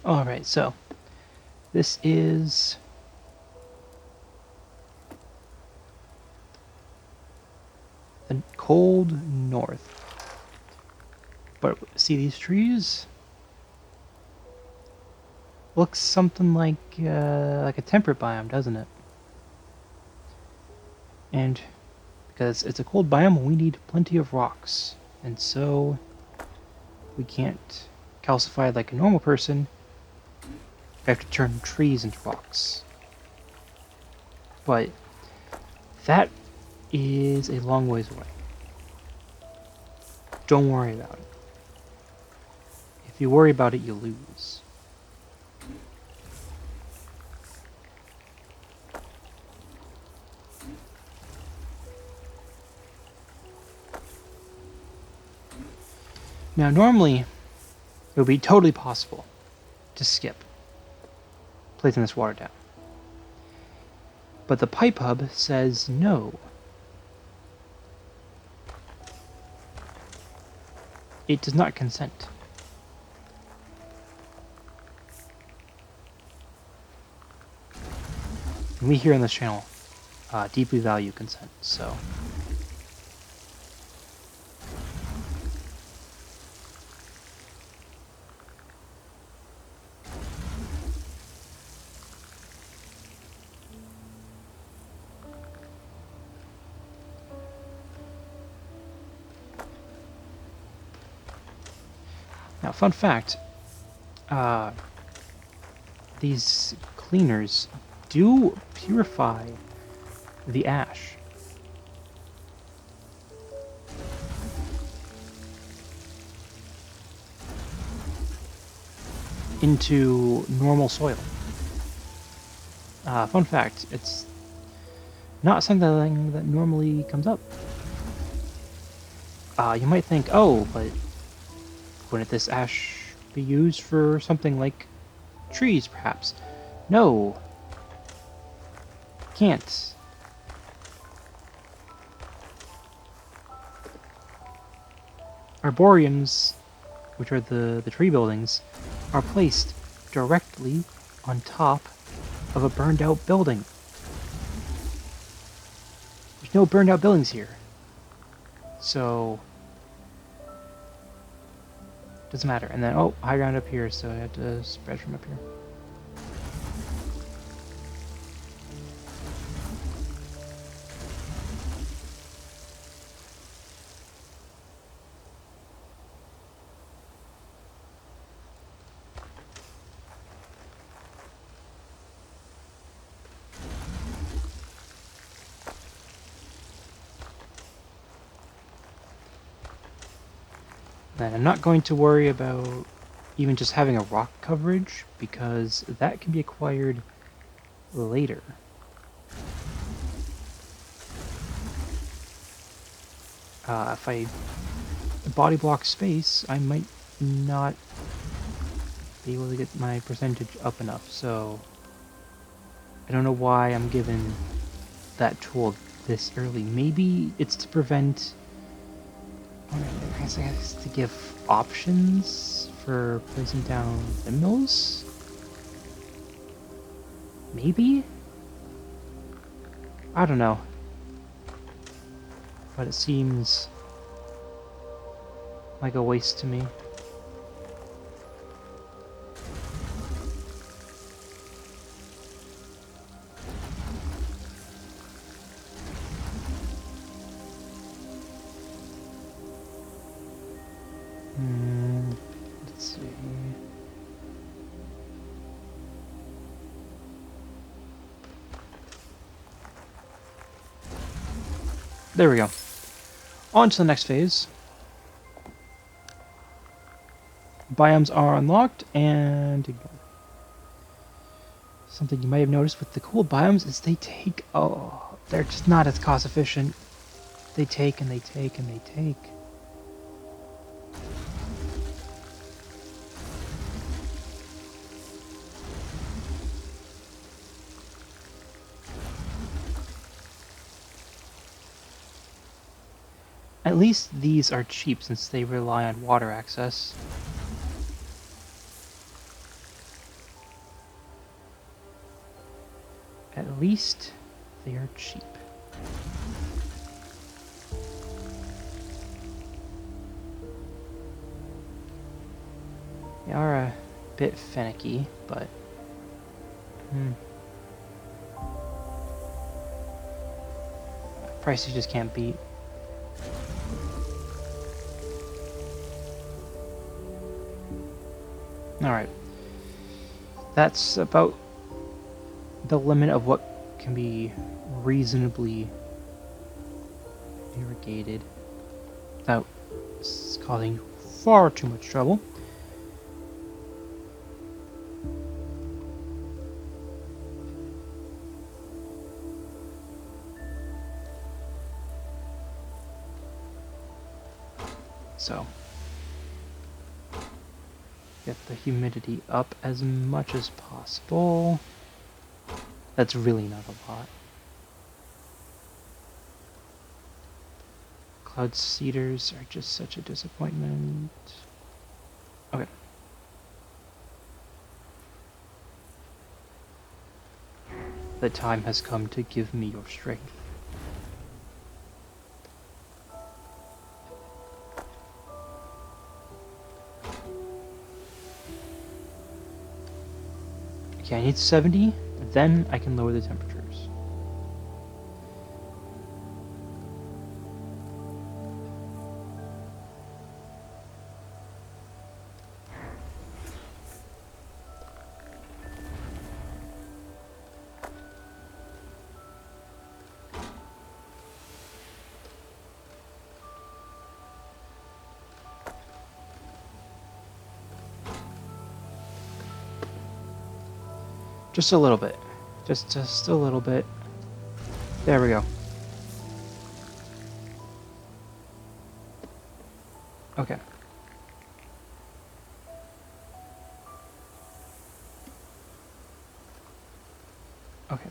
Alright, so this is the cold north. But see these trees? Looks something like a temperate biome, doesn't it? And because it's a cold biome, we need plenty of rocks. And so we can't calcify like a normal person. We have to turn trees into rocks. But that is a long ways away. Don't worry about it. If you worry about it, you lose. Now, normally, it would be totally possible to skip placing this water down. But the pipe hub says no. It does not consent. And we here on this channel deeply value consent, so... Now, fun fact, these cleaners do purify the ash. Into normal soil. Fun fact, it's not something that normally comes up. You might think, oh, but wouldn't this ash be used for something like trees, perhaps? No. Can't. Arboreums, which are the tree buildings, are placed directly on top of a burned out building. There's no burned out buildings here. So doesn't matter. And then, oh, high ground up here, so I have to spread from up here. Then I'm not going to worry about even just having a rock coverage, because that can be acquired later. If I body block space, I might not be able to get my percentage up enough, so I don't know why I'm given that tool this early. Maybe it's to prevent... I guess it's to give options for placing down windmills? Maybe? I don't know. But it seems like a waste to me. Let's see. There we go. On to the next phase. Biomes are unlocked, and something you might have noticed with the cool biomes is they take... Oh, they're just not as cost efficient. They take and they take and they take. At least these are cheap since they rely on water access. At least they are cheap. They are a bit finicky, but price you just can't beat. Alright. That's about the limit of what can be reasonably irrigated without causing far too much trouble. So, get the humidity up as much as possible. That's really not a lot. Cloud cedars are just such a disappointment. Okay. The time has come to give me your strength. Okay, I need 70, then I can lower the temperatures. Just a little bit. Just a little bit. There we go. Okay. Okay.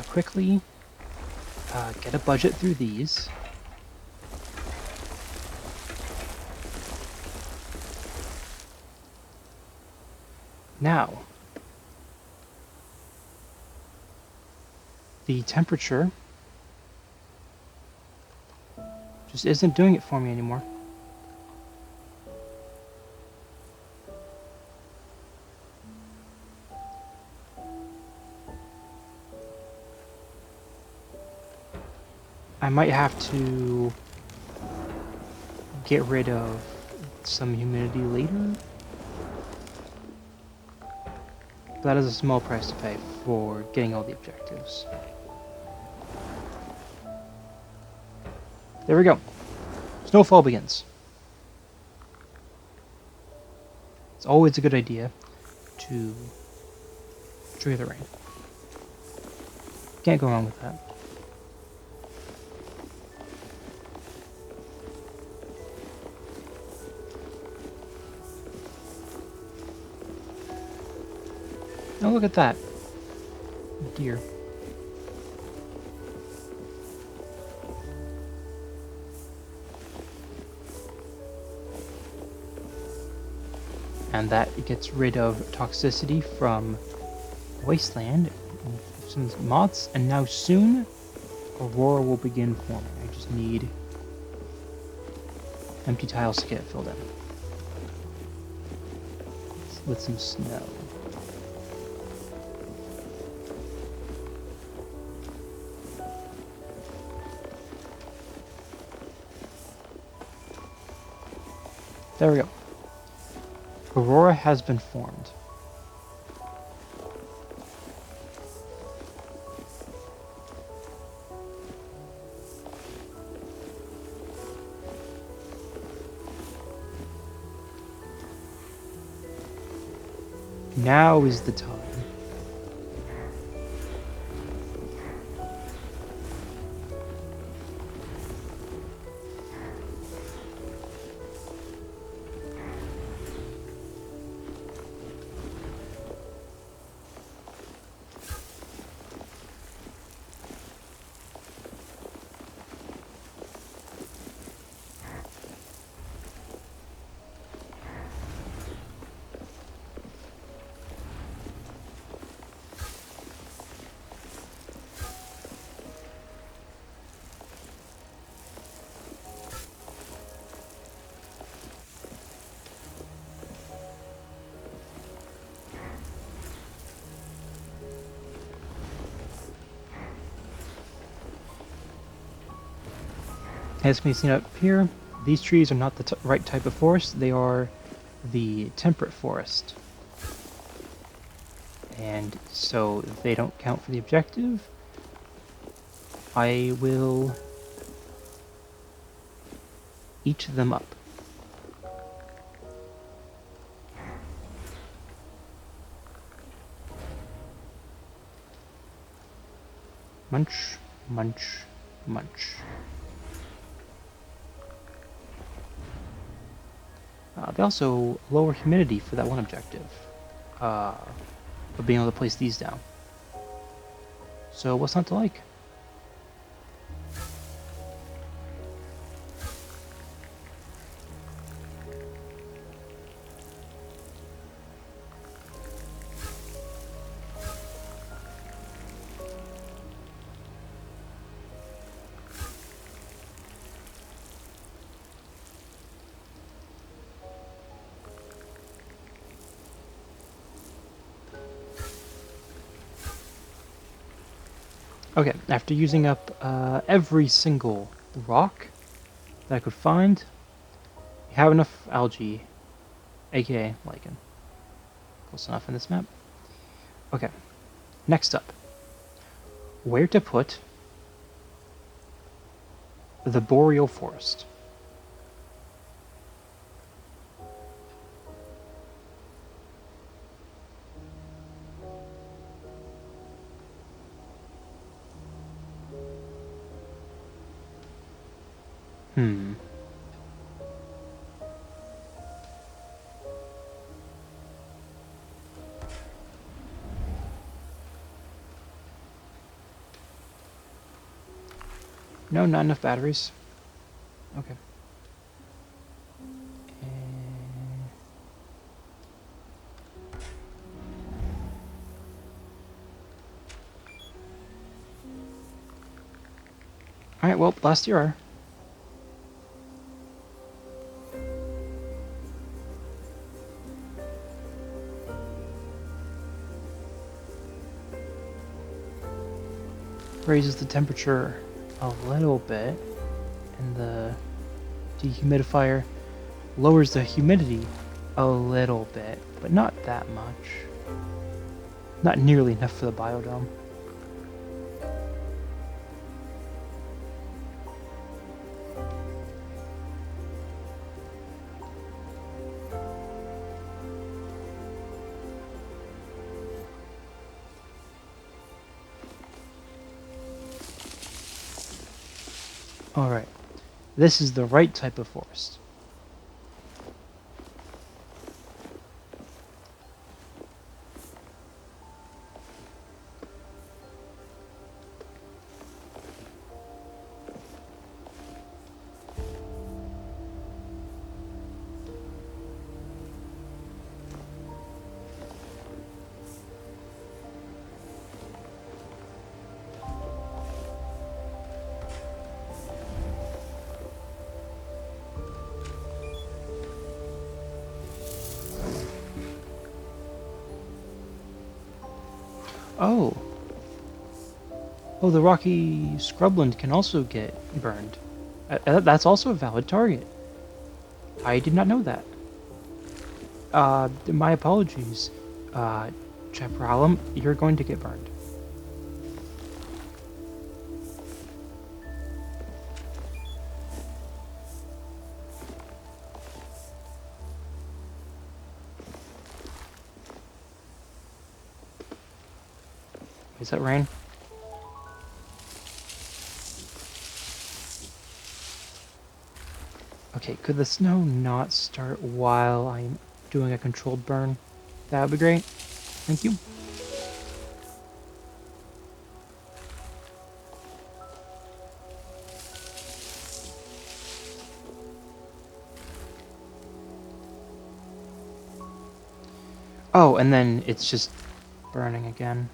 Quickly get a budget through these. Now, the temperature just isn't doing it for me anymore. I might have to get rid of some humidity later. That is a small price to pay for getting all the objectives. There we go. Snowfall begins. It's always a good idea to trigger the rain. Can't go wrong with that. Oh, look at that. Deer. And that gets rid of toxicity from Wasteland, some moths, and now soon Aurora will begin forming. I just need empty tiles to get filled in. With some snow. There we go. Aurora has been formed. Now is the time. As can be seen up here, these trees are not the right type of forest. They are the temperate forest. And so they don't count for the objective. I will eat them up. Munch, munch, munch. They also lower humidity for that one objective. Of being able to place these down. So what's not to like? Okay, after using up every single rock that I could find, you have enough algae, aka lichen. Close enough in this map. Okay, next up, where to put the boreal forest. Hmm. No, not enough batteries. Okay. Alright, well, last year. Raises the temperature a little bit, and the dehumidifier lowers the humidity a little bit, but not that much. Not nearly enough for the biodome. Alright, this is the right type of forest. Oh. Oh, the rocky scrubland can also get burned. That's also a valid target. I did not know that. My apologies. Chaparalum, you're going to get burned. Is that rain? Okay, could the snow not start while I'm doing a controlled burn? That would be great. Thank you. Oh, and then it's just burning again.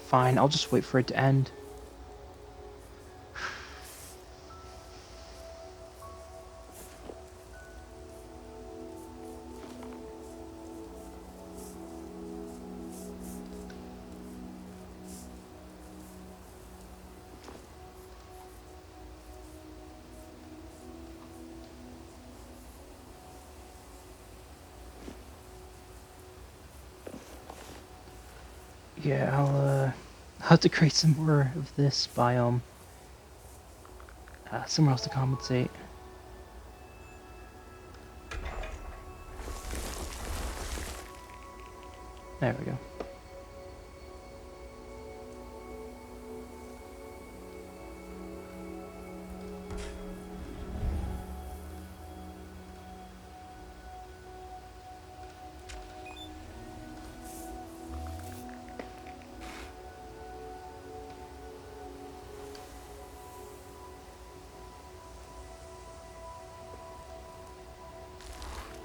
Fine, I'll just wait for it to end. Yeah, I'll have to create some more of this biome. Somewhere else to compensate. There we go.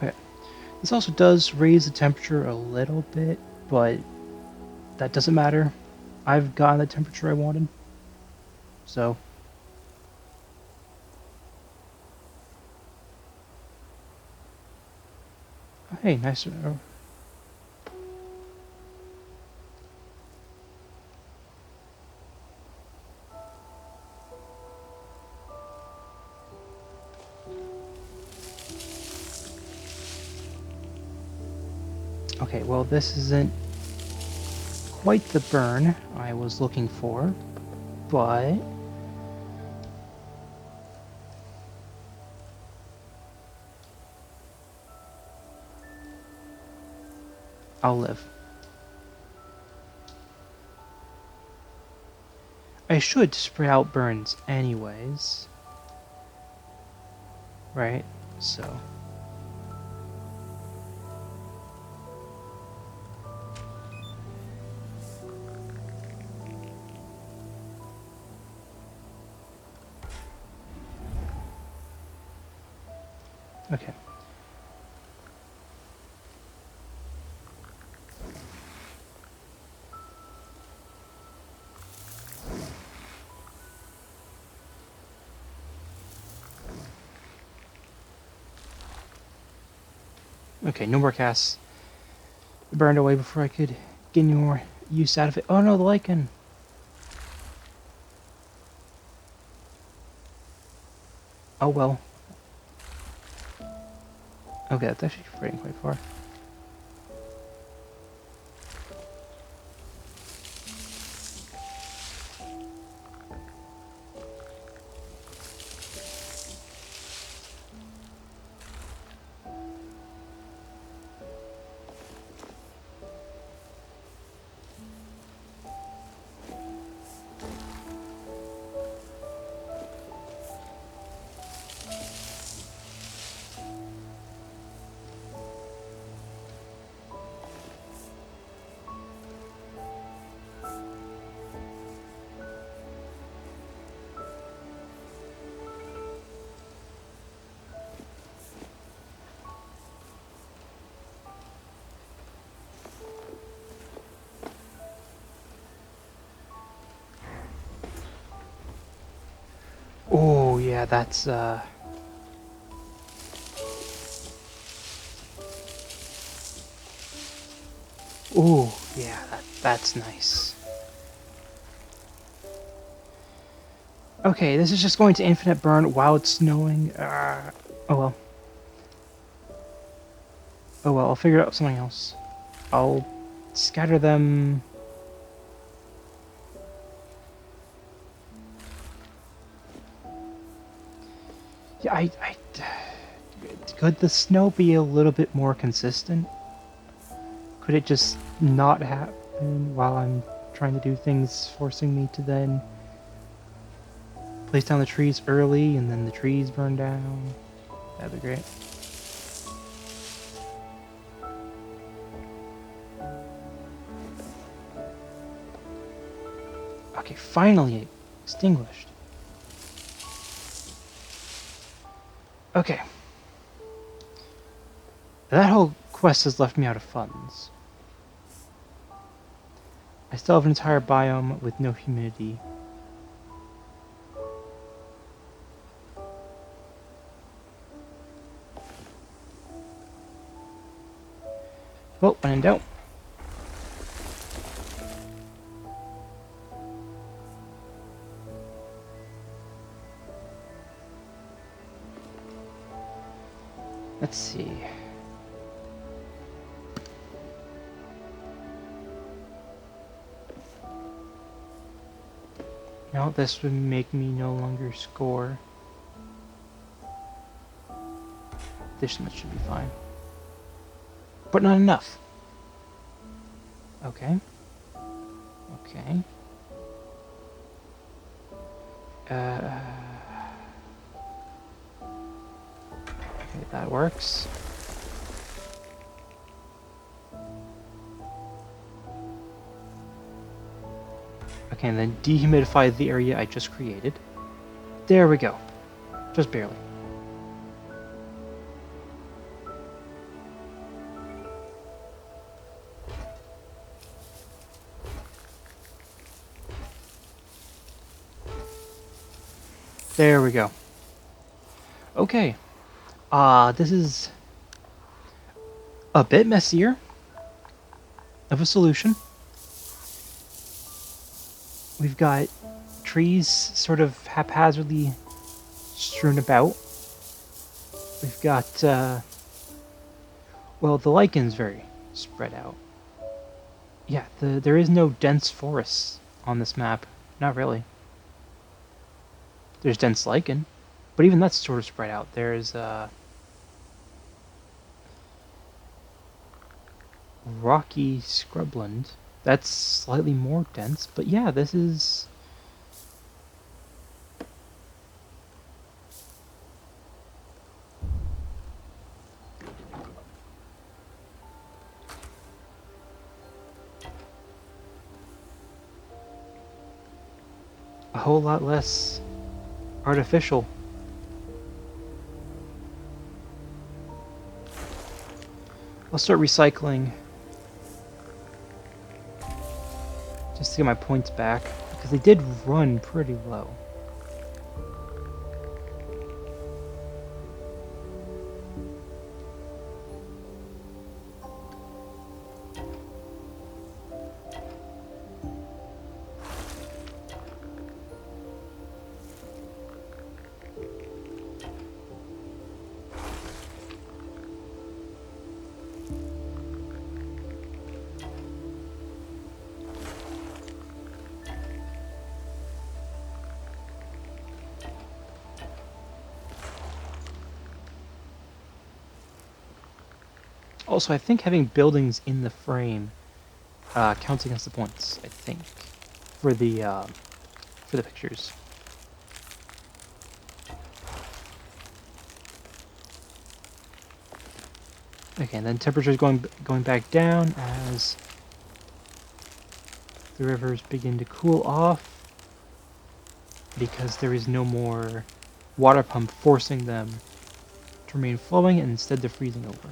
Okay. This also does raise the temperature a little bit, but that doesn't matter. I've gotten the temperature I wanted. So. Hey, nice. Okay, well, this isn't quite the burn I was looking for, but I'll live. I should spray out burns anyways, right? So. Okay. Okay, no more casts. It burned away before I could get any more use out of it. Oh no, the lichen! Oh well. Okay, that's actually getting quite far. Oh yeah, that's oh yeah, that's nice. Okay, this is just going to infinite burn while it's snowing. Oh well. Oh well, I'll figure out something else. I'll scatter them. Yeah, could the snow be a little bit more consistent? Could it just not happen while I'm trying to do things, forcing me to then place down the trees early and then the trees burn down? That'd be great. Okay, finally extinguished. Okay. That whole quest has left me out of funds. I still have an entire biome with no humidity. Well, when in doubt. Let's see. No, this would make me no longer score. This much should be fine. But not enough. Okay. Okay. Okay, that works. Okay, and then dehumidify the area I just created. There we go. Just barely. There we go. Okay. This is a bit messier of a solution. We've got trees sort of haphazardly strewn about. We've got, well, the lichen's very spread out. Yeah, there is no dense forests on this map. Not really. There's dense lichen, but even that's sort of spread out. There's, rocky scrubland. That's slightly more dense, but yeah, this is... a whole lot less artificial. I'll start recycling just to get my points back, because they did run pretty low. Also, I think having buildings in the frame counts against the points, I think, for the pictures. Okay, and then temperature's going back down as the rivers begin to cool off, because there is no more water pump forcing them to remain flowing, and instead they're freezing over.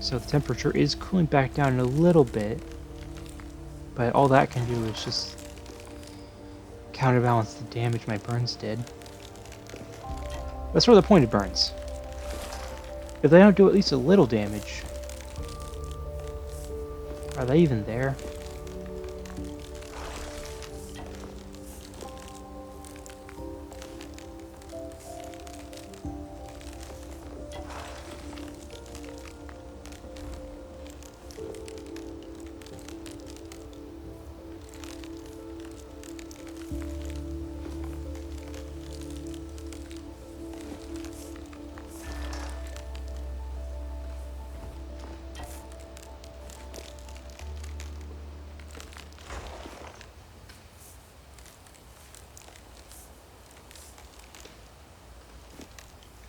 So the temperature is cooling back down a little bit, but all that can do is just counterbalance the damage my burns did. That's sort of the point of burns. If they don't do at least a little damage, are they even there?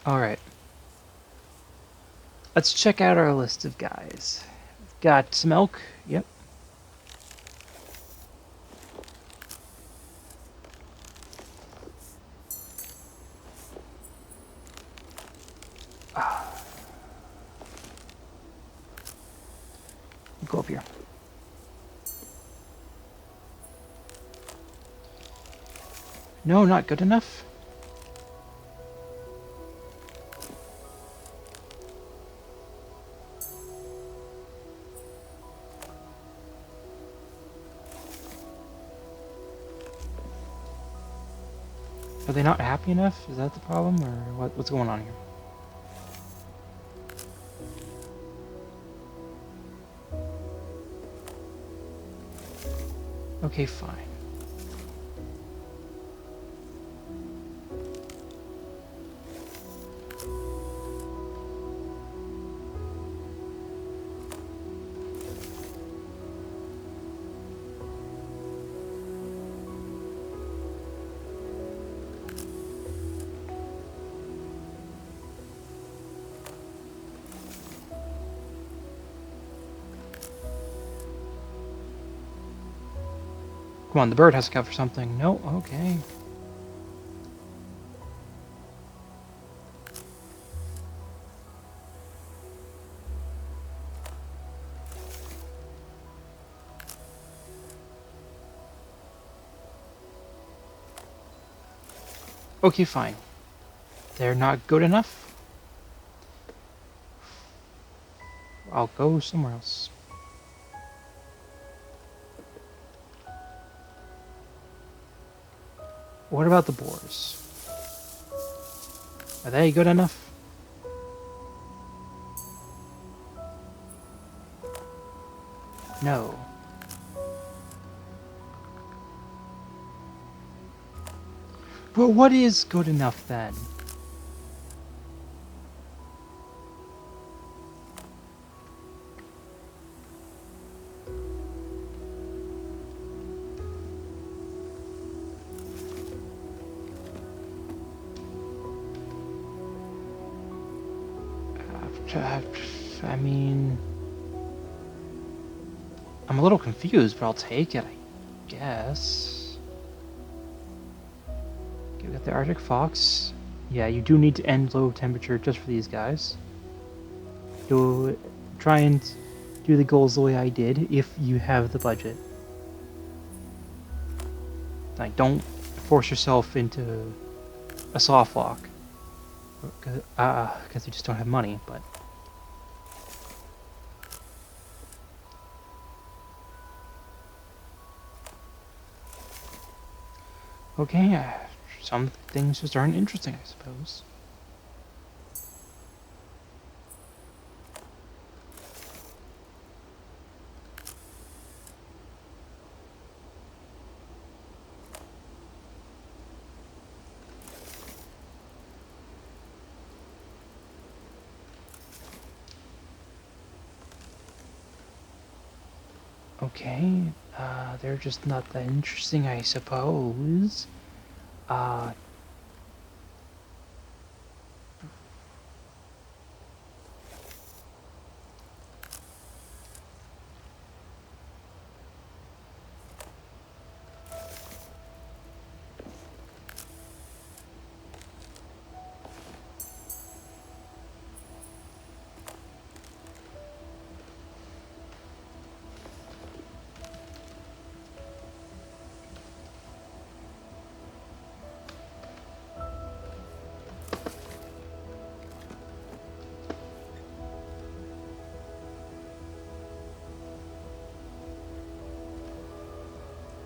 Alright. Let's check out our list of guys. We've got some elk. Yep. Go up here. No, not good enough. Are they not happy enough? Is that the problem, or what's going on here? Okay, fine. Come on, the bird has to count for something. No, okay. Okay, fine. They're not good enough? I'll go somewhere else. What about the boars? Are they good enough? No. Well, what is good enough then? I mean, I'm a little confused, but I'll take it, I guess. Okay, we got the Arctic fox. Yeah, you do need to end low temperature just for these guys. Do try and do the goals the way I did if you have the budget. Like, don't force yourself into a soft lock because you just don't have money. But okay, some things just aren't interesting, I suppose. Okay, they're just not that interesting, I suppose. Uh,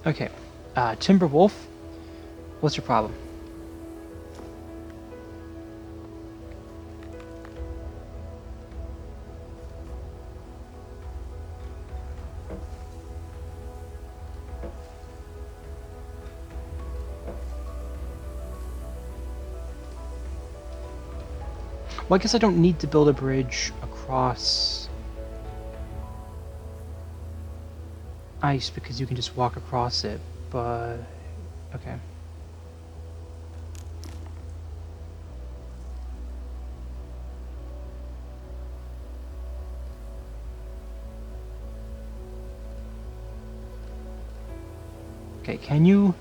okay, Timberwolf, what's your problem? Well, I guess I don't need to build a bridge across ice because you can just walk across it, but okay. Okay, can you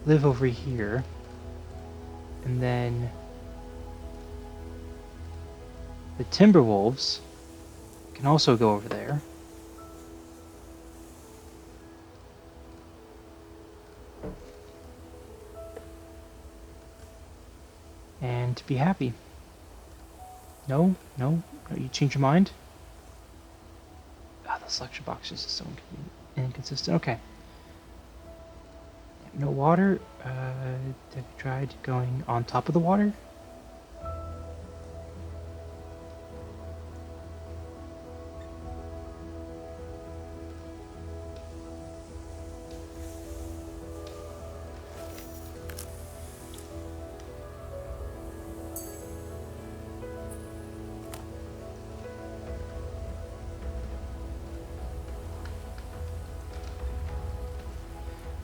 live over here and then the Timberwolves can also go over there. And be happy. No? No? You change your mind? Ah, the selection box is so inconsistent. Okay. No water. Have you tried going on top of the water?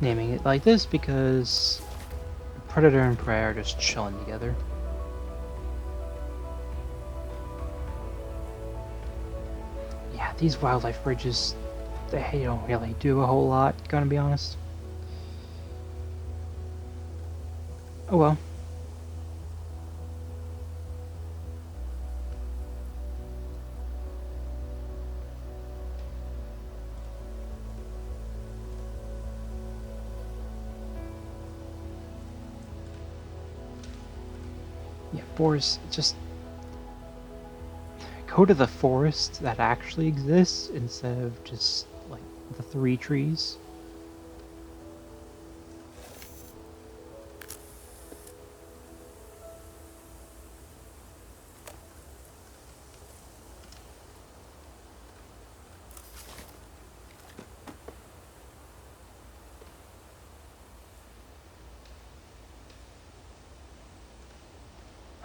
naming it like this because predator and prey are just chilling together. Yeah, these wildlife bridges, they don't really do a whole lot, gonna be honest. Oh well. Yeah, forest, just go to the forest that actually exists instead of just like the 3 trees.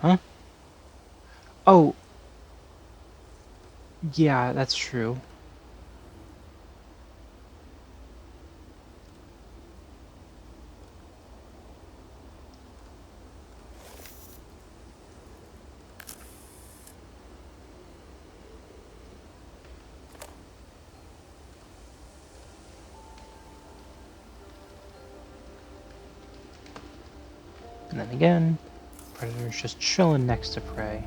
Huh? Oh, yeah, that's true. And then again, predator's just chilling next to prey.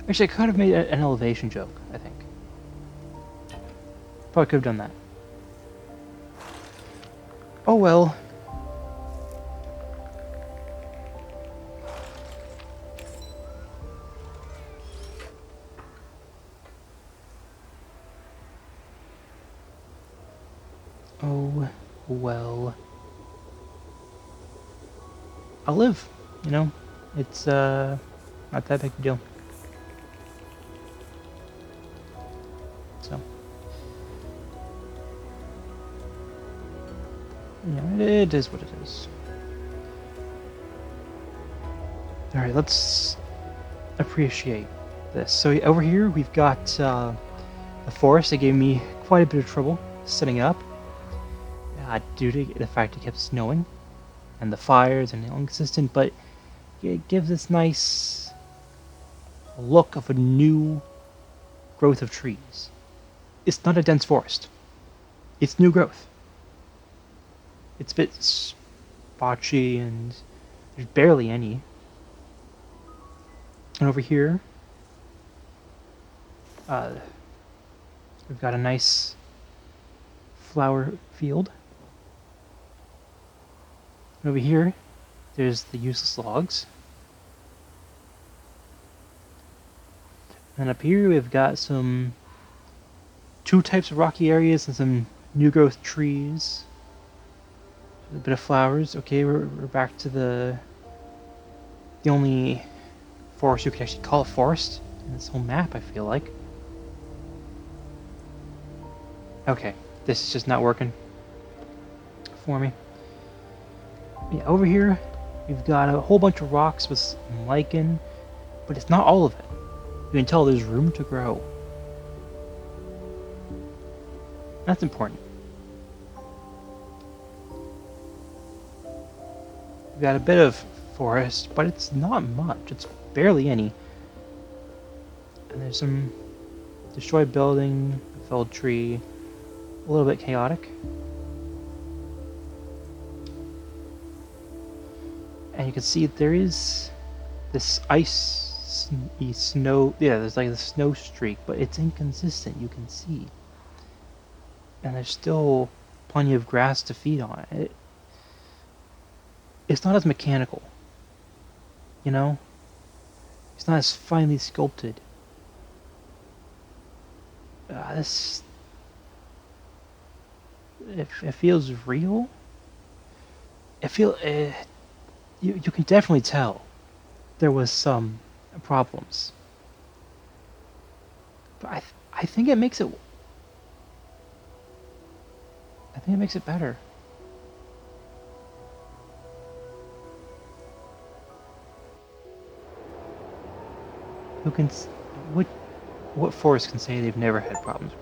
Actually, I could have made an elevation joke, I think. Probably could have done that. Oh well. Oh well. I'll live, you know? It's not that big a deal. So yeah, it is what it is. Alright, let's appreciate this. So over here we've got the forest that gave me quite a bit of trouble setting up. Due to the fact it kept snowing and the fires and inconsistent, but it gives this nice look of a new growth of trees. It's not a dense forest. It's new growth. It's a bit spotchy and there's barely any. And over here, we've got a nice flower field. And over here, there's the useless logs. And up here we've got some 2 types of rocky areas and some new growth trees. A bit of flowers. Okay, we're back to the only forest you could actually call a forest in this whole map, I feel like. Okay, this is just not working for me. Yeah, over here we've got a whole bunch of rocks with lichen, but it's not all of it. You can tell there's room to grow. That's important. We've got a bit of forest, but it's not much. It's barely any. And there's some destroyed building, a felled tree, a little bit chaotic. And you can see there is this snow, yeah, there's like a snow streak, but it's inconsistent, you can see. And there's still plenty of grass to feed on. It's not as mechanical, you know? It's not as finely sculpted. This... It feels real. You can definitely tell there was some problems. But I think it makes it... I think it makes it better. Who can... What forest can say they've never had problems